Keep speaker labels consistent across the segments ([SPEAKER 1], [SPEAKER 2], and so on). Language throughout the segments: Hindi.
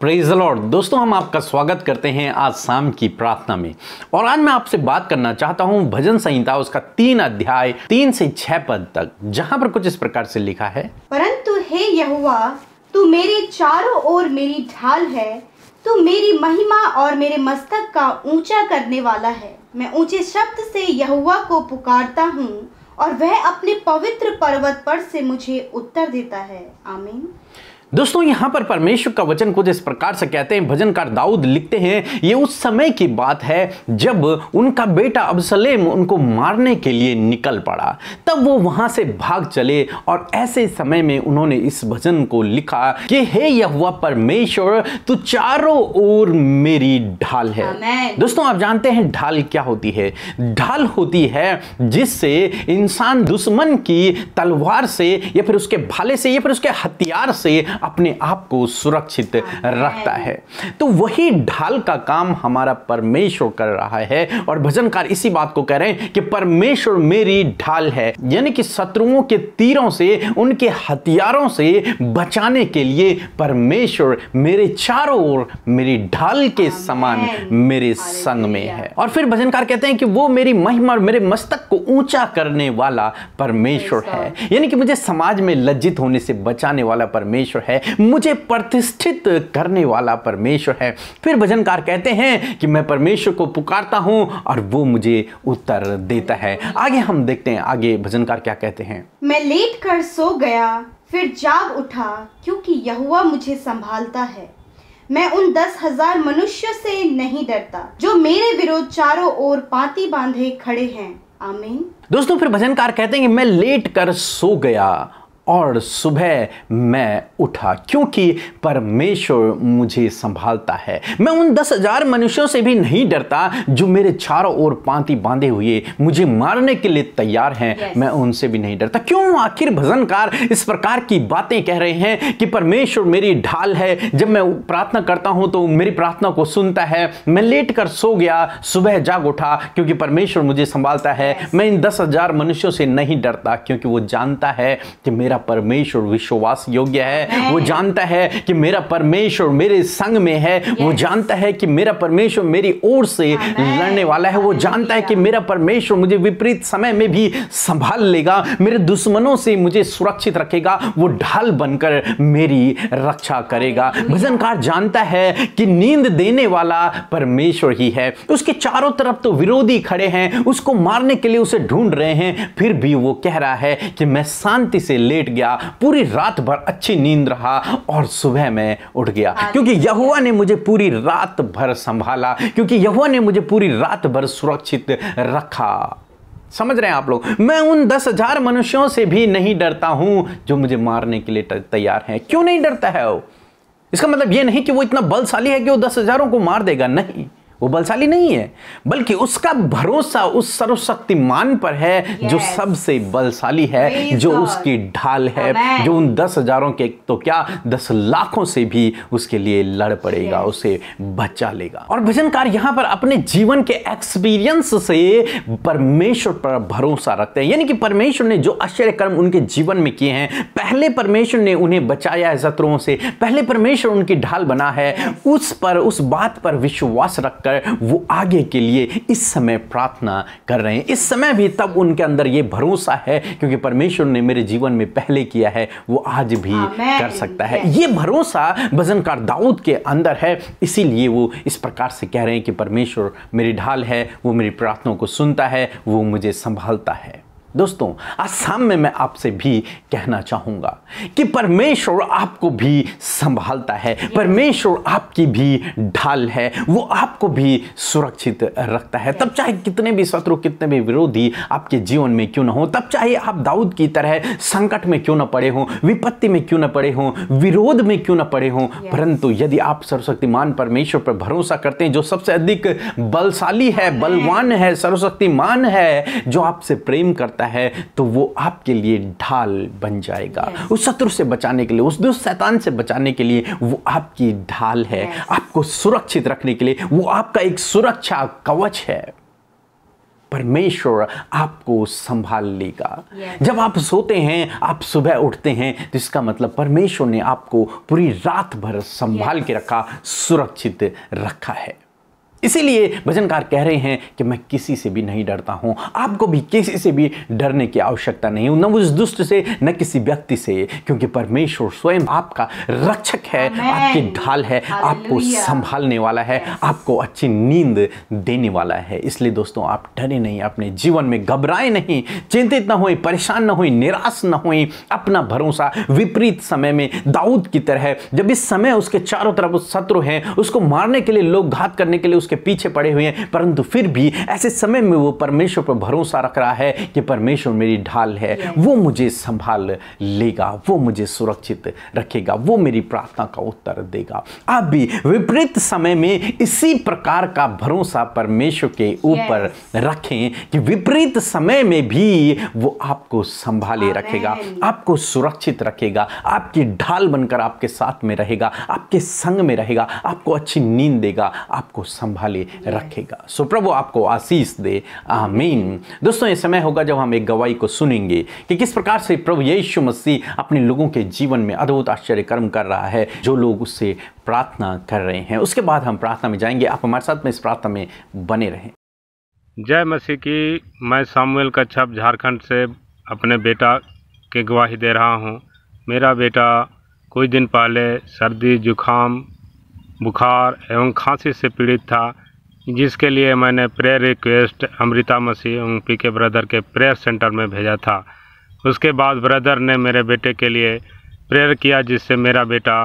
[SPEAKER 1] Praise the Lord. दोस्तों, हम आपका स्वागत करते हैं आज शाम की प्रार्थना में। और आज मैं आपसे बात करना चाहता हूं भजन संहिता उसका 3 अध्याय 3 से 6 पद तक, जहां पर कुछ इस प्रकार से लिखा है।
[SPEAKER 2] परंतु हे यहोवा, तू मेरे चारों ओर मेरी ढाल है, तू मेरी महिमा और मेरे मस्तक का ऊंचा करने वाला है। मैं ऊंचे शब्द से यहोवा को पुकारता हूँ और वह अपने पवित्र पर्वत पर से मुझे उत्तर देता है। आमीन।
[SPEAKER 1] दोस्तों, यहाँ पर परमेश्वर का वचन कुछ इस प्रकार से कहते हैं। भजनकार दाऊद लिखते हैं, ये उस समय की बात है जब उनका बेटा अबसलेम उनको मारने के लिए निकल पड़ा। तब वो वहां से भाग चले और ऐसे समय में उन्होंने इस भजन को लिखा कि हे यहोवा परमेश्वर, तू चारों ओर मेरी ढाल है। दोस्तों, आप जानते हैं ढाल क्या होती है? ढाल होती है जिससे इंसान दुश्मन की तलवार से या फिर उसके भाले से या फिर उसके हथियार से अपने आप को सुरक्षित रखता है। तो वही ढाल का काम हमारा परमेश्वर कर रहा है। और भजनकार इसी बात को कह रहे हैं कि परमेश्वर मेरी ढाल है, यानी कि शत्रुओं के तीरों से, उनके हथियारों से बचाने के लिए परमेश्वर मेरे चारों ओर मेरी ढाल के समान मेरे संग में है। और फिर भजनकार कहते हैं कि वो मेरी महिमा और मेरे मस्तक को ऊंचा करने वाला परमेश्वर है, यानी कि मुझे समाज में लज्जित होने से बचाने वाला परमेश्वर है, मुझे प्रतिष्ठित करने वाला परमेश्वर है। फिर भजनकार कहते हैं कि मैं परमेश्वर को पुकारता हूं और वो मुझे उत्तर देता है। आगे हम देखते हैं, आगे भजनकार क्या कहते हैं।
[SPEAKER 2] मैं लेट कर सो गया, फिर जाग उठा, क्योंकि यहोवा मुझे संभालता है। मैं उन 10,000 मनुष्यों से नहीं डरता जो मेरे विरोध चारों ओर पांति बांधे खड़े हैं। आमीन।
[SPEAKER 1] दोस्तों, फिर भजनकार कहते हैं कि मैं लेट कर सो गया और सुबह मैं उठा, क्योंकि परमेश्वर मुझे संभालता है। मैं उन 10,000 मनुष्यों से भी नहीं डरता जो मेरे चारों ओर पांति बांधे हुए मुझे मारने के लिए तैयार हैं। मैं उनसे भी नहीं डरता। क्यों आखिर भजनकार इस प्रकार की बातें कह रहे हैं कि परमेश्वर मेरी ढाल है, जब मैं प्रार्थना करता हूं तो मेरी प्रार्थना को सुनता है। मैं लेट कर सो गया, सुबह जाग उठा, क्योंकि परमेश्वर मुझे संभालता है। मैं इन 10,000 मनुष्यों से नहीं डरता, क्योंकि वो जानता है कि मेरा परमेश्वर विश्वास योग्य है। वो जानता है कि मेरा परमेश्वर मेरे संग में है। वो जानता है कि मेरा परमेश्वर मेरी ओर से लड़ने वाला है। वो जानता है कि मेरा परमेश्वर मुझे विपरीत समय में भी संभाल लेगा, मेरे दुश्मनों से मुझे सुरक्षित रखेगा, वो ढाल बनकर मेरी रक्षा करेगा। भजनकार जानता है कि नींद देने वाला परमेश्वर ही है। उसके चारों तरफ तो विरोधी खड़े हैं, उसको मारने के लिए उसे ढूंढ रहे हैं, फिर भी वो कह रहा है कि मैं शांति से लेट गया, पूरी रात भर अच्छी नींद रहा और सुबह मैं उठ गया, क्योंकि यहोवा ने मुझे पूरी रात भर संभाला, क्योंकि यहोवा ने मुझे पूरी रात भर सुरक्षित रखा। समझ रहे हैं आप लोग? मैं उन 10,000 मनुष्यों से भी नहीं डरता हूं जो मुझे मारने के लिए तैयार हैं। क्यों नहीं डरता है वो? इसका मतलब यह नहीं कि वो इतना बलशाली है कि वो 10,000 को मार देगा। नहीं, वो बलशाली नहीं है, बल्कि उसका भरोसा उस सर्वशक्तिमान पर है जो सबसे बलशाली है, जो उसकी ढाल है, जो उन 10,000 के तो क्या 10 लाखों से भी उसके लिए लड़ पड़ेगा, उसे बचा लेगा। और भजनकार यहां पर अपने जीवन के एक्सपीरियंस से परमेश्वर पर भरोसा रखते हैं, यानी कि परमेश्वर ने जो आश्चर्य कर्म उनके जीवन में किए हैं, पहले परमेश्वर ने उन्हें बचाया है शत्रुओं से, पहले परमेश्वर उनकी ढाल बना है, उस बात पर विश्वास रखकर वो आगे के लिए इस समय प्रार्थना कर रहे हैं। इस समय भी तब उनके अंदर ये भरोसा है, क्योंकि परमेश्वर ने मेरे जीवन में पहले किया है, वो आज भी कर सकता है। ये भरोसा भजनकार दाऊद के अंदर है, इसीलिए वो इस प्रकार से कह रहे हैं कि परमेश्वर मेरी ढाल है, वो मेरी प्रार्थनाओं को सुनता है, वो मुझे संभालता है। दोस्तों, आज शाम में मैं आपसे भी कहना चाहूंगा कि परमेश्वर आपको भी संभालता है, परमेश्वर आपकी भी ढाल है, वो आपको भी सुरक्षित रखता है। तब चाहे कितने भी शत्रु, कितने भी विरोधी आपके जीवन में क्यों ना हो, तब चाहे आप दाऊद की तरह संकट में क्यों ना पड़े हो, विपत्ति में क्यों ना पड़े हो, विरोध में क्यों ना पड़े हो, परंतु यदि आप सर्वशक्तिमान परमेश्वर पर भरोसा करते हैं, जो सबसे अधिक बलशाली है, बलवान है, सर्वशक्तिमान है, जो आपसे प्रेम करता है, तो वो आपके लिए ढाल बन जाएगा। उस शत्रु से बचाने के लिए, उस दुष्ट शैतान से बचाने के लिए वो आपकी ढाल है, आपको सुरक्षित रखने के लिए वो आपका एक सुरक्षा कवच है। परमेश्वर आपको संभाल लेगा। जब आप सोते हैं, आप सुबह उठते हैं, तो इसका मतलब परमेश्वर ने आपको पूरी रात भर संभाल के रखा, सुरक्षित रखा है। इसीलिए भजनकार कह रहे हैं कि मैं किसी से भी नहीं डरता हूं। आपको भी किसी से भी डरने की आवश्यकता नहीं, न उस दुष्ट से, न किसी व्यक्ति से, क्योंकि परमेश्वर स्वयं आपका रक्षक है, आपकी ढाल है, आपको संभालने वाला है, आपको अच्छी नींद देने वाला है। इसलिए दोस्तों, आप डरे नहीं, अपने जीवन में घबराए नहीं, चिंतित न होए, परेशान न होए, निराश न होए। अपना भरोसा विपरीत समय में दाऊद की तरह, जब इस समय उसके चारों तरफ शत्रु हैं, उसको मारने के लिए लोग, घात करने के लिए उसके पीछे पड़े हुए हैं, परंतु फिर भी ऐसे समय में वो परमेश्वर पर भरोसा रख रहा है कि परमेश्वर मेरी ढाल है, वो मुझे संभाल लेगा, वो मुझे सुरक्षित रखेगा, वो मेरी प्रार्थना का उत्तर देगा। आप भी विपरीत समय में इसी प्रकार का भरोसा परमेश्वर के ऊपर रखें कि विपरीत समय में भी वो आपको संभाले रखेगा, आपको सुरक्षित रखेगा, आपकी ढाल बनकर आपके साथ में रहेगा, आपके संग में रहेगा, आपको अच्छी नींद देगा, आपको संभाले रखेगा। सो प्रभु आपको आशीष दे, आमीन। दोस्तों, ये समय होगा जब हम एक गवाही को सुनेंगे कि किस प्रकार से प्रभु यीशु मसीह अपने लोगों के जीवन में अद्भुत आश्चर्य कर्म कर रहा है, जो लोग उससे प्रार्थना कर रहे हैं। उसके बाद हम प्रार्थना में जाएंगे। आप हमारे साथ में इस प्रार्थना में बने रहें।
[SPEAKER 3] जय मसीह की। मैं सामुएल कच्छप झारखंड से अपने बेटा की गवाही दे रहा हूँ। मेरा बेटा कुछ दिन पहले सर्दी, जुखाम, बुखार एवं खांसी से पीड़ित था, जिसके लिए मैंने प्रेयर रिक्वेस्ट अमृता मसीह एवं पीके ब्रदर के प्रेयर सेंटर में भेजा था। उसके बाद ब्रदर ने मेरे बेटे के लिए प्रेयर किया, जिससे मेरा बेटा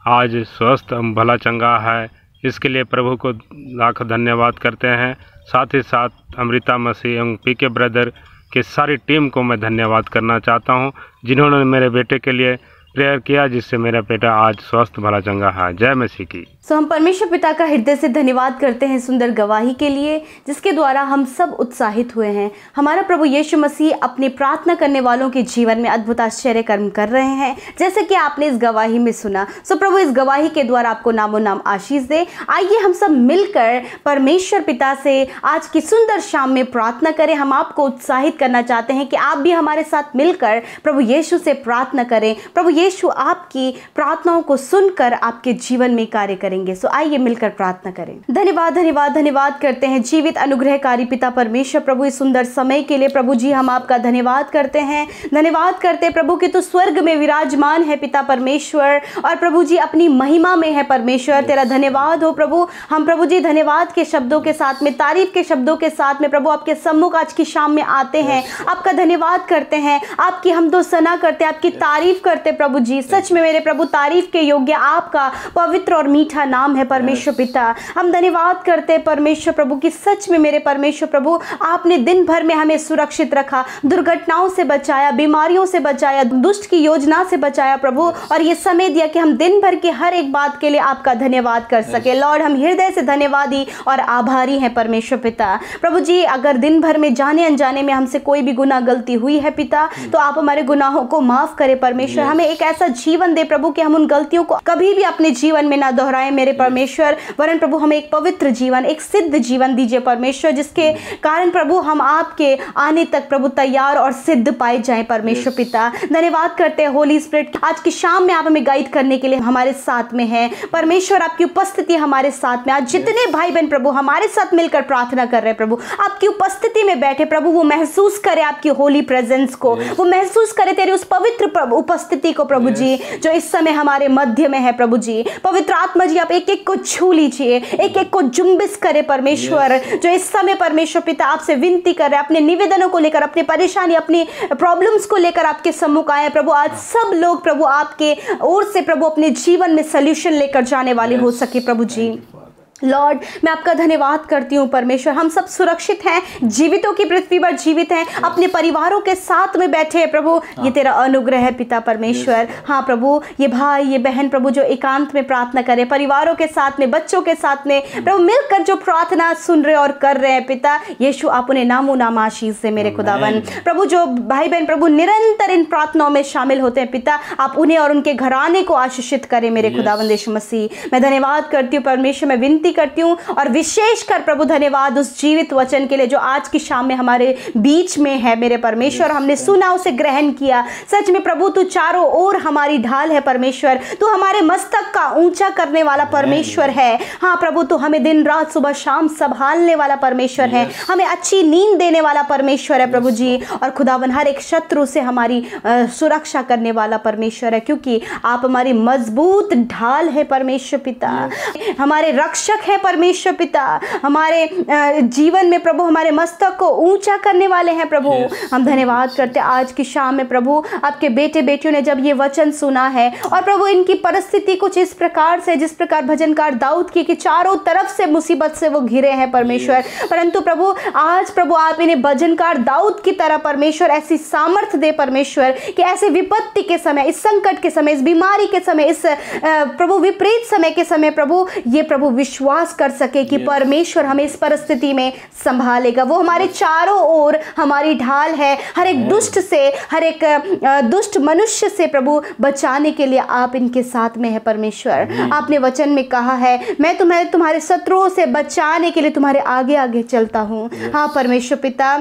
[SPEAKER 3] आज स्वस्थ भला चंगा है। इसके लिए प्रभु को लाख धन्यवाद करते हैं। साथ ही साथ अमृता मसीह एवं पीके ब्रदर की सारी टीम को मैं धन्यवाद करना चाहता हूं, जिन्होंने मेरे बेटे के लिए प्रेयर किया, जिससे मेरा बेटा आज स्वस्थ भला चंगा है। जय मसीह की।
[SPEAKER 2] हम परमेश्वर पिता का हृदय से धन्यवाद करते हैं सुंदर गवाही के लिए, जिसके द्वारा हम सब उत्साहित हुए हैं। हमारा प्रभु यीशु मसीह अपने प्रार्थना करने वालों के जीवन में अद्भुत आश्चर्य कर्म कर रहे हैं, जैसे कि आपने इस गवाही में सुना। प्रभु इस गवाही के द्वारा आपको नामो नाम आशीष दे। आइए हम सब मिलकर परमेश्वर पिता से आज की सुंदर शाम में प्रार्थना करें। हम आपको उत्साहित करना चाहते हैं कि आप भी हमारे साथ मिलकर प्रभु यीशु से प्रार्थना करें। प्रभु यीशु आपकी प्रार्थनाओं को सुनकर आपके जीवन में कार्य करेंगे। आइए मिलकर प्रार्थना करें। धन्यवाद धन्यवाद धन्यवाद करते हैं जीवित अनुग्रहकारी पिता परमेश्वर, प्रभु इस सुंदर समय के लिए प्रभु जी हम आपका धन्यवाद करते हैं। धन्यवाद करते हैं प्रभु कि तू स्वर्ग में विराजमान है पिता परमेश्वर, और प्रभु जी अपनी महिमा में है परमेश्वर। तेरा धन्यवाद हो प्रभु। हम प्रभु जी धन्यवाद के शब्दों के साथ में, तारीफ के शब्दों के साथ में प्रभु आपके सम्मुख आज की शाम में आते हैं। आपका धन्यवाद करते हैं, आपकी हमदो सना करते हैं, आपकी तारीफ करते प्रभु जी। सच में मेरे प्रभु तारीफ के योग्य आपका पवित्र और मीठा नाम है परमेश्वर पिता। हम धन्यवाद करते हैं परमेश्वर प्रभु कि सच में मेरे परमेश्वर प्रभु आपने दिन भर में हमें सुरक्षित रखा, दुर्घटनाओं से बचाया, बीमारियों से बचाया, दुष्ट की योजना से बचाया प्रभु, और ये समय दिया कि हम दिन भर की हर एक बात के लिए आपका धन्यवाद कर सके। लॉर्ड, हम हृदय से धन्यवादी और आभारी हैं परमेश्वर पिता। प्रभु जी, अगर दिन भर में जाने अनजाने में हमसे कोई भी गुनाह गलती हुई है पिता, तो आप हमारे गुनाहों को माफ करें परमेश्वर। हमें एक ऐसा जीवन दे प्रभु कि हम उन गलतियों को कभी भी अपने जीवन में ना दोहराएं मेरे परमेश्वर, वरन प्रभु हमें एक पवित्र जीवन, एक सिद्ध जीवन दीजिए परमेश्वर, जिसके कारण प्रभु हम आपके आने तक प्रभु तैयार और सिद्ध पाए जाएं परमेश्वर पिता। धन्यवाद करते हैं होली स्पिरिट, आज की शाम में आप हमें गाइड करने के लिए हमारे साथ में हैं परमेश्वर। आपकी उपस्थिति हमारे साथ में, आज जितने भाई बहन प्रभु हमारे साथ मिलकर प्रार्थना कर रहे हैं प्रभु, आपकी उपस्थिति में बैठे प्रभु, वो महसूस करे आपकी होली प्रेजेंस को, वो महसूस करे तेरी उस पवित्र उपस्थिति को प्रभु जी, जो इस समय हमारे मध्य में है प्रभु जी। पवित्र आत्मा जी, आप एक एक को छू लीजिए, एक एक को जुम्बिस करे परमेश्वर, जो इस समय परमेश्वर पिता आपसे विनती कर रहे हैं, अपने निवेदनों को लेकर, अपनी परेशानी, अपनी प्रॉब्लम्स को लेकर आपके सम्मुख आए प्रभु। आज सब लोग प्रभु आपके ओर से प्रभु अपने जीवन में सल्यूशन लेकर जाने वाले हो सके प्रभु जी। लॉर्ड, मैं आपका धन्यवाद करती हूँ परमेश्वर। हम सब सुरक्षित हैं, जीवितों की पृथ्वी पर जीवित हैं, अपने परिवारों के साथ में बैठे हैं प्रभु। ये तेरा अनुग्रह है पिता परमेश्वर। हाँ प्रभु, ये भाई ये बहन प्रभु जो एकांत में प्रार्थना करें, परिवारों के साथ में, बच्चों के साथ में प्रभु मिलकर जो प्रार्थना सुन रहे और कर रहे हैं पिता यीशु, आप उन्हें नामो नाम आशीष से मेरे खुदावन प्रभु। जो भाई बहन प्रभु निरंतर इन प्रार्थनाओं में शामिल होते हैं पिता, आप उन्हें और उनके घराने को आशीषित करें मेरे खुदावन यीशु मसीह। मैं धन्यवाद करती हूँ परमेश्वर। मैं विनती विनती करती हूँ। और विशेषकर प्रभु धन्यवाद उस जीवित वचन के लिए जो आज की शाम में हमारे बीच में है मेरे परमेश्वर। हमने सुना, उसे ग्रहण किया। सच में प्रभु तू चारों ओर हमारी ढाल है परमेश्वर, तू हमारे मस्तक का ऊंचा करने वाला परमेश्वर है। हाँ प्रभु, तू हमें दिन रात सुबह शाम संभालने वाला परमेश्वर है, हमें अच्छी नींद देने वाला परमेश्वर है प्रभु जी। और खुदावन हर एक शत्रु से हमारी सुरक्षा करने वाला परमेश्वर है, क्योंकि आप हमारी मजबूत ढाल है परमेश्वर पिता, हमारे रक्षक है परमेश्वर पिता। हमारे जीवन में प्रभु हमारे मस्तक को ऊंचा करने वाले हैं प्रभु। हम धन्यवाद करते आज की शाम में प्रभु, आपके बेटे बेटियों ने जब ये वचन सुना है और प्रभु इनकी परिस्थिति कुछ इस प्रकार से, जिस प्रकार भजनकार दाऊद की कि चारों तरफ से मुसीबत से वो घिरे हैं परमेश्वर, परंतु प्रभु आज प्रभु आप इन्हें भजनकार दाऊद की तरह परमेश्वर ऐसी सामर्थ्य दे परमेश्वर कि ऐसे विपत्ति के समय, इस संकट के समय, इस बीमारी के समय, इस प्रभु विपरीत समय के समय प्रभु ये प्रभु विश्वास कर सके कि परमेश्वर हमें इस परिस्थिति में संभालेगा। वो हमारे चारों ओर हमारी ढाल है, हर एक दुष्ट से, हर एक दुष्ट मनुष्य से प्रभु बचाने के लिए आप इनके साथ में है परमेश्वर। आपने वचन में कहा है मैं तुम्हारे शत्रुओं से बचाने के लिए तुम्हारे आगे आगे चलता हूँ। हाँ परमेश्वर पिता,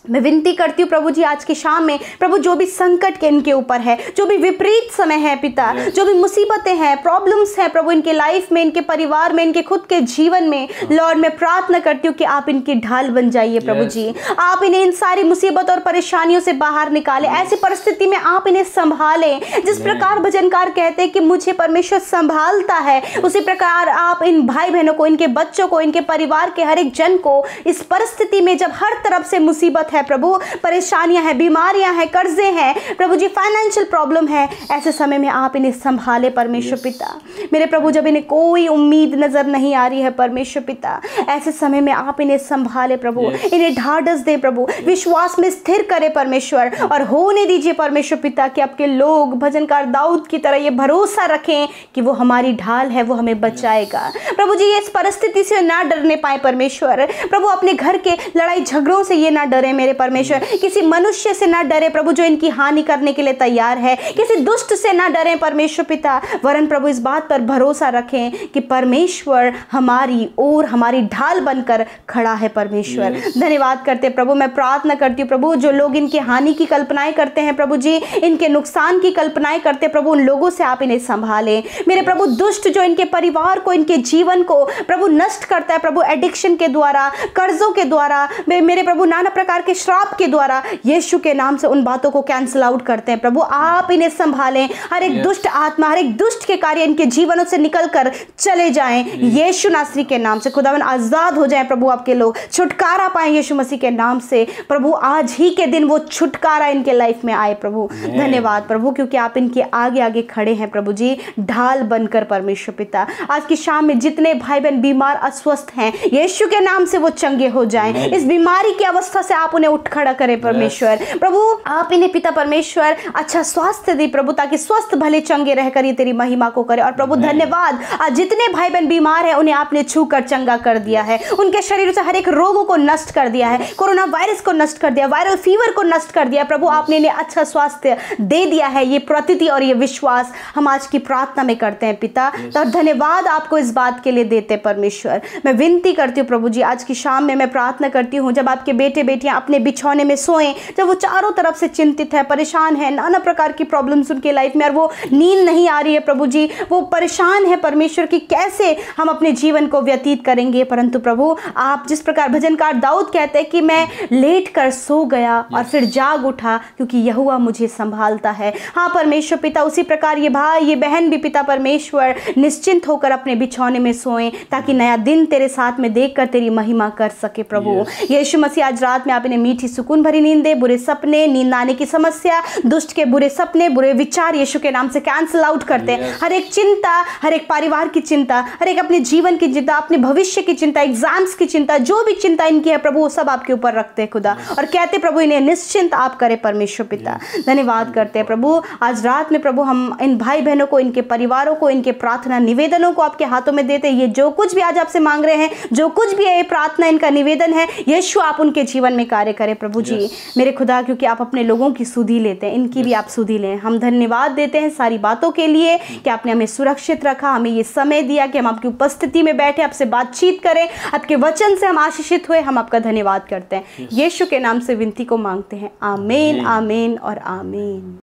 [SPEAKER 2] मैं विनती करती हूँ प्रभु जी आज की शाम में प्रभु जो भी संकट के इनके ऊपर है, जो भी विपरीत समय है पिता, जो भी मुसीबतें हैं, प्रॉब्लम्स हैं प्रभु इनके लाइफ में, इनके परिवार में, इनके खुद के जीवन में, लॉर्ड मैं प्रार्थना करती हूँ कि आप इनकी ढाल बन जाइए प्रभु जी। आप इन्हें इन सारी मुसीबत और परेशानियों से बाहर निकालें। ऐसी परिस्थिति में आप इन्हें संभालें। जिस प्रकार भजनकार कहते हैं कि मुझे परमेश्वर संभालता है, उसी प्रकार आप इन भाई बहनों को, इनके बच्चों को, इनके परिवार के हर एक जन को इस परिस्थिति में जब हर तरफ से मुसीबत है प्रभु, परेशानियां हैं, बीमारियां हैं, कर्जे हैं प्रभु जी, फाइनेंशियल प्रॉब्लम है, ऐसे समय में आप इन्हें संभाले परमेश्वर पिता। मेरे प्रभु जब इन्हें कोई उम्मीद नजर नहीं आ रही है परमेश्वर पिता, ऐसे समय में आप इन्हें संभाले प्रभु, इन्हें ढाढ़स दे प्रभु, विश्वास में स्थिर करे परमेश्वर और होने दीजिए परमेश्वर पिता कि आपके लोग भजनकार दाऊद की तरह ये भरोसा रखें कि वो हमारी ढाल है, वो हमें बचाएगा प्रभु जी। इस परिस्थिति से ना डरने पाए परमेश्वर प्रभु, अपने घर के लड़ाई झगड़ों से ये ना डरे मेरे परमेश्वर, किसी मनुष्य से ना डरे प्रभु जो इनकी हानि करने के लिए तैयार है, किसी दुष्ट से ना डरे परमेश्वर पिता, वरन प्रभु इस बात पर भरोसा रखें कि परमेश्वर हमारी ओर हमारी ढाल बनकर खड़ा है परमेश्वर। धन्यवाद करते प्रभु, मैं प्रार्थना करती हूँ प्रभु जो लोग इनकी हानि की कल्पनाएं करते हैं प्रभु जी, इनके नुकसान की कल्पनाएं करते प्रभु, उन लोगों से आप इन्हें संभालें मेरे प्रभु। दुष्ट जो इनके परिवार को, इनके जीवन को प्रभु नष्ट करता है प्रभु, एडिक्शन के द्वारा, कर्जों के द्वारा, मेरे प्रभु नाना प्रकार के श्राप के द्वारा, यीशु के नाम से उन बातों को कैंसिल आउट करते हैं प्रभु। आप इन्हें संभालें, हर एक दुष्ट आत्मा, हर एक दुष्ट के कार्य इनके जीवनों से निकलकर चले जाएं यीशु नासरी के नाम से। खुदावन आजाद हो जाएं प्रभु, आपके लोग छुटकारा पाएं यीशु मसीह के नाम से प्रभु। आज ही के दिन वो छुटकारा इनके लाइफ में आए प्रभु। धन्यवाद प्रभु क्योंकि आप इनके आगे आगे खड़े हैं प्रभु जी, ढाल बनकर परमेश्वर पिता। आज की शाम में जितने भाई बहन बीमार अस्वस्थ हैं यीशु के नाम से वो चंगे हो जाएं, इस बीमारी की अवस्था से आप उन्हें उठ खड़ा करें परमेश्वर प्रभु। आप इन्हें पिता परमेश्वर अच्छा स्वास्थ्य दे प्रभु, ताकि स्वस्थ भले चंगे रहकर ये तेरी महिमा को करे। और प्रभु धन्यवाद, आज जितने भाई बहन बीमार हैं उन्हें आपने छू कर चंगा कर दिया है, उनके शरीर से हर एक रोगों को नष्ट कर दिया है, कोरोना वायरस को नष्ट कर दिया, वायरल फीवर को नष्ट कर दिया प्रभु। आपने इन्हें अच्छा स्वास्थ्य दे दिया है, ये प्रतीति और ये विश्वास हम आज की प्रार्थना में करते हैं पिता। तो धन्यवाद आपको इस बात के लिए देते परमेश्वर। मैं विनती करती हूँ प्रभु जी, आज की शाम में मैं प्रार्थना करती हूँ जब आपके बेटे बेटियां अपने बिछौने में सोएं, जब वो चारों तरफ से चिंतित है, परेशान है, नाना प्रकार की प्रॉब्लम्स उनके लाइफ में, और वो नींद नहीं आ रही है प्रभु जी, वो परेशान है परमेश्वर कि कैसे हम अपने जीवन को व्यतीत करेंगे। परंतु प्रभु आप जिस प्रकार भजनकार दाऊद कहते हैं कि मैं लेट कर सो गया और फिर जाग उठा क्योंकि यहोवा मुझे संभालता है। हाँ परमेश्वर पिता, उसी प्रकार ये भाई ये बहन भी पिता परमेश्वर निश्चिंत होकर अपने बिछौने में सोएं ताकि नया दिन तेरे साथ में देखकर तेरी महिमा कर सके प्रभु। यीशु मसीह आज रात में आप इन्हें मीठी सुकून भरी नींद दे, बुरे सपने, नींद आने की समस्या, दुष्ट के बुरे सपने, बुरे विचार यीशु के नाम से कैंसिल आउट करते हैं। हर एक चिंता, हर एक परिवार की चिंता, हर एक अपने जीवन की चिंता, अपने भविष्य की चिंता, एग्जाम्स की चिंता, जो भी चिंता इनकी है प्रभु वो सब आपके ऊपर रखते हैं खुदा, और कहते प्रभु इन्हें निश्चिंत आप करें परमेश्वर पिता। धन्यवाद करते हैं प्रभु। आज रात में प्रभु हम इन भाई बहनों को, इनके परिवारों को, इनके प्रार्थना निवेदनों को आपके हाथों में देते हैं। ये जो कुछ भी आज आपसे मांग रहे हैं, जो कुछ भी है प्रार्थना इनका निवेदन है, यीशु आप उनके जीवन में कार्य कार्य करें प्रभु जी। मेरे खुदा, क्योंकि आप अपने लोगों की सुधि लेते हैं, इनकी भी आप सुधि लें। हम धन्यवाद देते हैं सारी बातों के लिए कि आपने हमें सुरक्षित रखा, हमें ये समय दिया कि हम आपकी उपस्थिति में बैठे, आपसे बातचीत करें, आपके वचन से हम आशीषित हुए। हम आपका धन्यवाद करते हैं। यीशु के नाम से विनती को मांगते हैं। आमीन, आमीन और आमीन।